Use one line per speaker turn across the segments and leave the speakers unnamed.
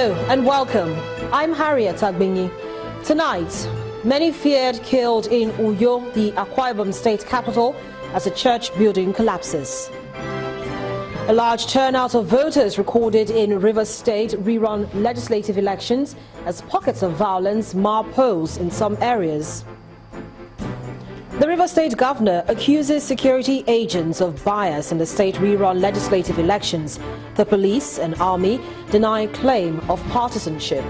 Hello and welcome. I'm Harriet Agbinyi. Tonight, many feared killed in Uyo, the Akwa Ibom state capital, as a church building collapses. A large turnout of voters recorded in Rivers State rerun legislative elections as pockets of violence mar polls in some areas. The Rivers State governor accuses security agents of bias in the state rerun legislative elections. The police and army deny claim of partisanship.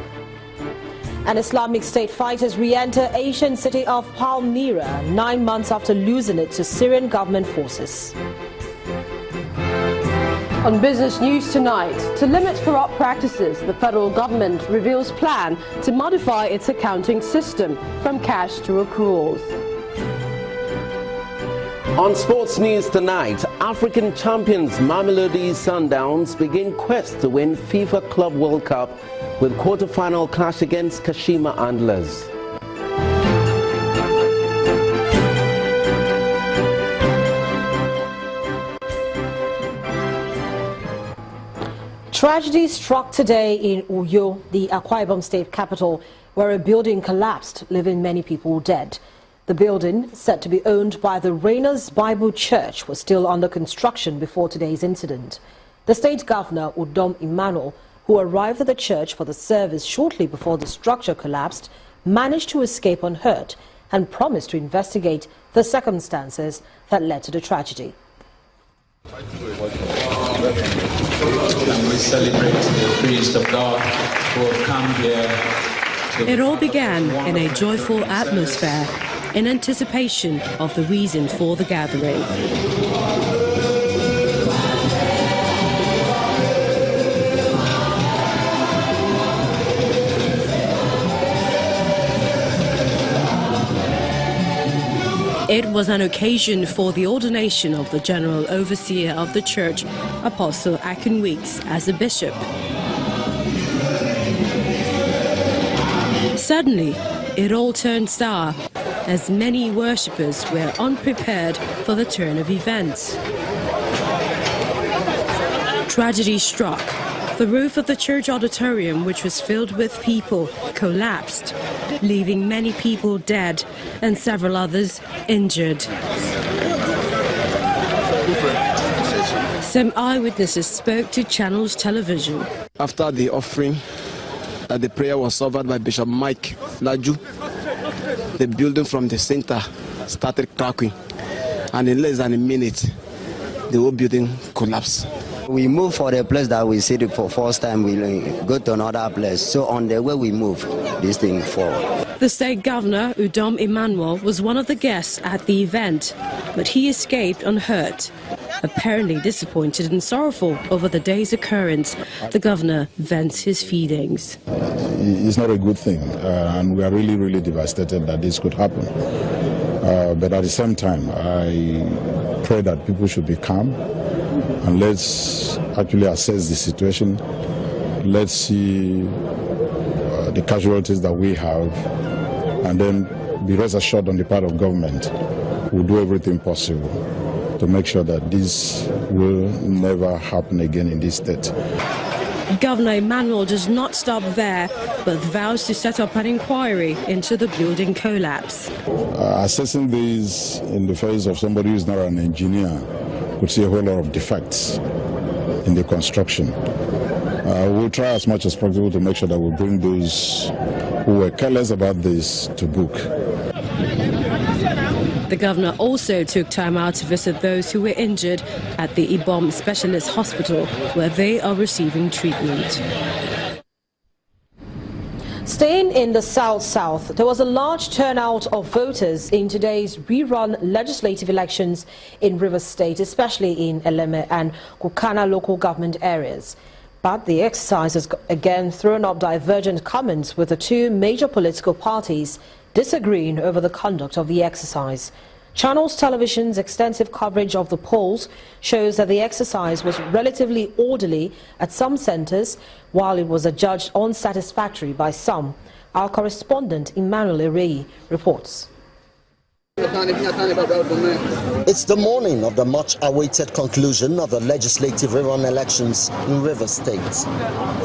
And Islamic State fighters re-enter Asian city of Palmyra 9 months after losing it to Syrian government forces.
On Business News tonight, to limit corrupt practices, the federal government reveals plan to modify its accounting system from cash to accruals.
On sports news tonight, African champions Mamelodi Sundowns begin quest to win FIFA Club World Cup with quarter-final clash against Kashima Antlers.
Tragedy struck today in Uyo, the Akwa Ibom state capital, where a building collapsed, leaving many people dead. The building, said to be owned by the Rainers Bible Church, was still under construction before today's incident. The state governor, Udom Emmanuel, who arrived at the church for the service shortly before the structure collapsed, managed to escape unhurt and promised to investigate the circumstances that led to the tragedy.
And we celebrate the priest of God who have come here.
It all began in a joyful atmosphere in anticipation of the reason for the gathering. It was an occasion for the ordination of the General Overseer of the Church, Apostle Akin Weeks, as a bishop. Suddenly, it all turned sour, as many worshippers were unprepared for the turn of events. Tragedy struck. The roof of the church auditorium, which was filled with people, collapsed, leaving many people dead and several others injured. Some eyewitnesses spoke to Channels Television.
After the offering, the prayer was offered by Bishop Mike Laju. The building from the center started cracking, and in less than a minute, the whole building collapsed.
We moved for the place that we see it for first time. We go to another place. So on the way we move this thing forward.
The state governor, Udom Emmanuel, was one of the guests at the event, but he escaped unhurt. Apparently disappointed and sorrowful over the day's occurrence, the governor vents his feelings.
It's not a good thing, and we are really, really devastated that this could happen. But at the same time, I pray that people should be calm, and let's actually assess the situation. Let's see the casualties that we have, and then be rest assured on the part of government, we'll do everything possible to make sure that this will never happen again in this state.
Governor Emmanuel does not stop there, but vows to set up an inquiry into the building collapse.
Assessing this in the face of somebody who's not an engineer could see a whole lot of defects in the construction. We'll try as much as possible to make sure that we bring those who were careless about this to book.
The governor also took time out to visit those who were injured at the Ibom Specialist Hospital, where they are receiving treatment.
Staying in the South, there was a large turnout of voters in today's rerun legislative elections in Rivers State, especially in Eleme and Kukana local government areas. But the exercise has again thrown up divergent comments, with the two major political parties disagreeing over the conduct of the exercise. Channels Television's extensive coverage of the polls shows that the exercise was relatively orderly at some centres, while it was adjudged unsatisfactory by some. Our correspondent Emmanuel Ereyi reports.
It's the morning of the much-awaited conclusion of the legislative rerun elections in Rivers State.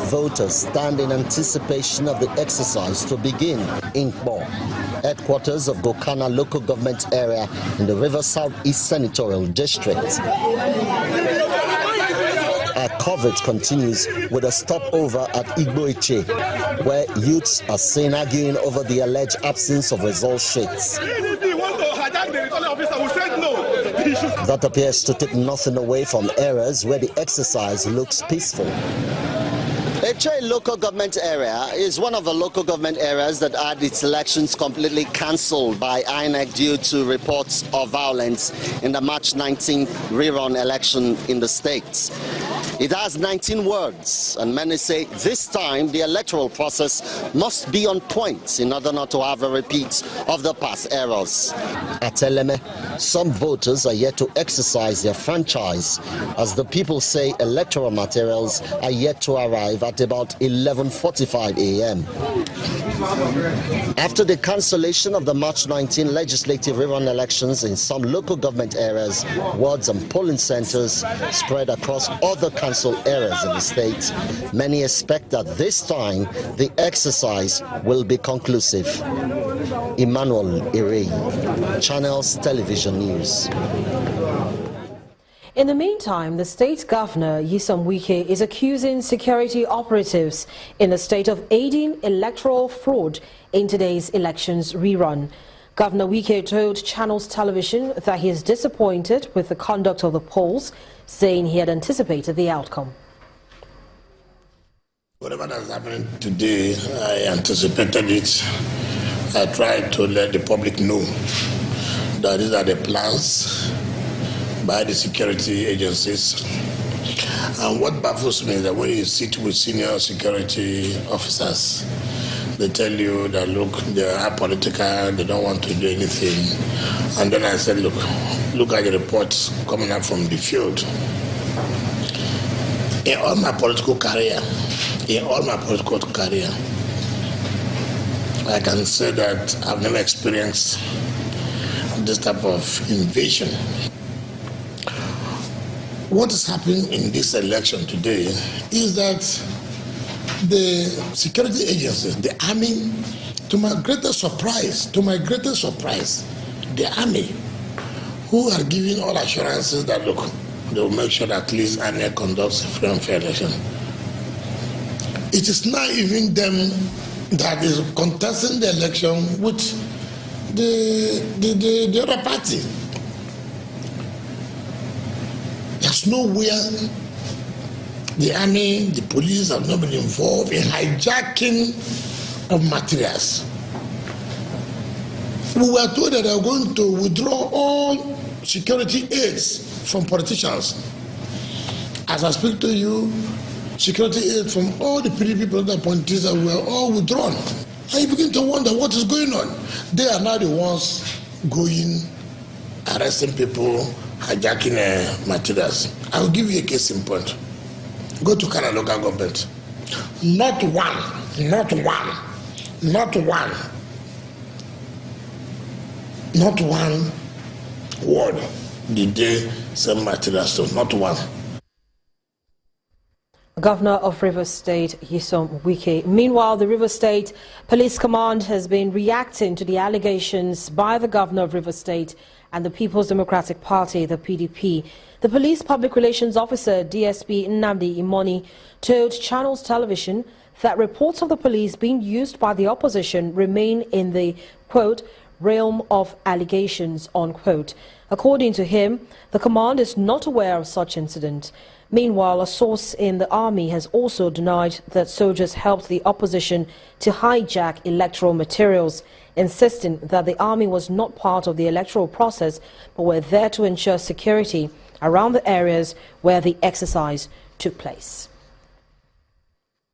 Voters stand in anticipation of the exercise to begin in Bo, headquarters of Gokana local government area in the Rivers Southeast Senatorial District. Our coverage continues with a stopover at Igboiche, where youths are seen arguing over the alleged absence of result sheets. That appears to take nothing away from areas where the exercise looks peaceful. Eche local government area is one of the local government areas that had its elections completely cancelled by INEC due to reports of violence in the March 19th rerun election in the state. It has 19 wards, and many say this time the electoral process must be on point in order not to have a repeat of the past errors. At Eleme, some voters are yet to exercise their franchise, as the people say electoral materials are yet to arrive at about 11:45 a.m. After the cancellation of the March 19 legislative rerun elections in some local government areas, wards and polling centers spread across other council areas in the state, many expect that this time the exercise will be conclusive. Emmanuel Ire, Channels Television News.
In the meantime, the state governor, Nyesom Wike, is accusing security operatives in the state of aiding electoral fraud in today's elections rerun. Governor Wike told Channels Television that he is disappointed with the conduct of the polls, saying he had anticipated the outcome.
Whatever that's happening today, I anticipated it. I tried to let the public know that these are the plans by the security agencies. And what baffles me is that when you sit with senior security officers, they tell you that, look, they are apolitical, they don't want to do anything. And then I said, look at the reports coming up from the field. In all my political career, I can say that I've never experienced this type of invasion. What is happening in this election today is that the security agencies, the army, to my greatest surprise, the army, who are giving all assurances that, look, they will make sure that at least INEC conducts a free and fair election. It is not even them that is contesting the election with the other party. There's nowhere the army, the police have not been involved in hijacking of materials. We were told that they are going to withdraw all security aids from politicians. As I speak to you, security aids from all the PDP political politicians were all withdrawn. And you begin to wonder what is going on. They are now the ones going, arresting people, hijacking materials. I will give you a case in point. Go to Canada local government. Not one word did they send materials to, not one.
Governor of Rivers State, Nyesom Wike. Meanwhile, the Rivers State Police Command has been reacting to the allegations by the Governor of Rivers State and the People's Democratic Party, the PDP. The Police Public Relations Officer, DSP Nnamdi Imoni, told Channels Television that reports of the police being used by the opposition remain in the, quote, realm of allegations, unquote. According to him, the command is not aware of such incident. Meanwhile, a source in the army has also denied that soldiers helped the opposition to hijack electoral materials, insisting that the army was not part of the electoral process but were there to ensure security around the areas where the exercise took place.